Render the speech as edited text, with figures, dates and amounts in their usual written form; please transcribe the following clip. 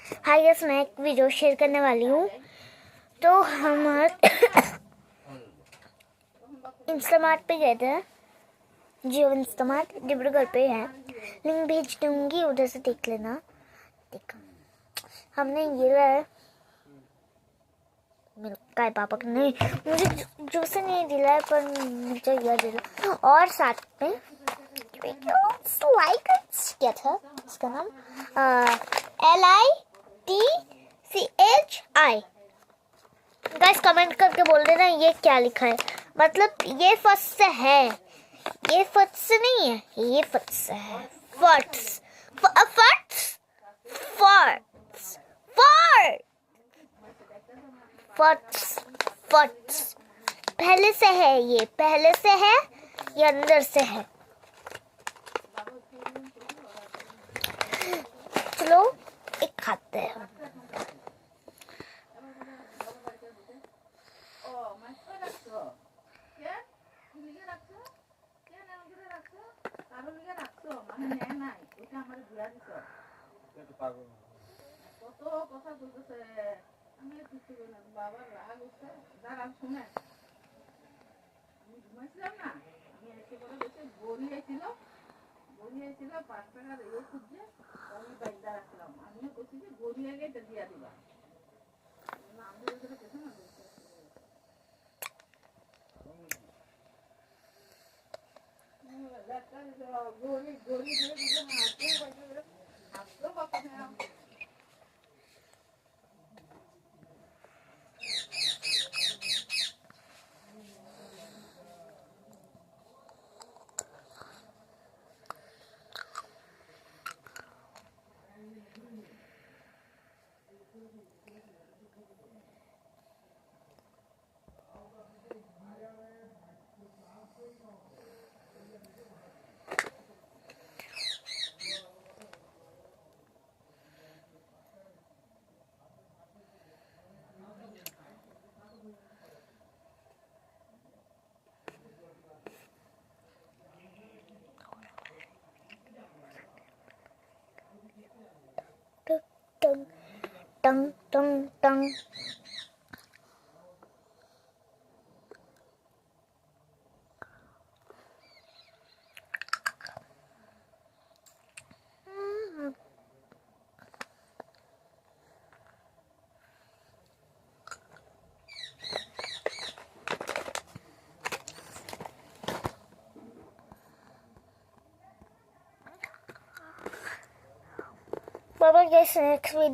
Hi guys, मैं एक video share करने वाली हूँ। तो हम इंस्टामार्ट पे गए थे। जियो इंस्टामार्ट डिब्रूगढ़ पे है, लिंक भेज दूंगी, उधर से देख लेना। देखो हमने ये लाया, मेरे पापा का नहीं, मुझे जूस नहीं दिलाया पर मुझे यह दिला। और साथ में लाइक क्या था इसका नाम, LITCHI। गाइस कमेंट करके बोल देना ये क्या लिखा है। मतलब ये फर्स्ट से है, ये फर्स्ट से नहीं है, ये फर्स्ट से है। First first first first first पहले से है, ये पहले से है, ये अंदर से है। चलो एक खाते हैं। टंग टंग टंग टंग। Bye bye guys, next video.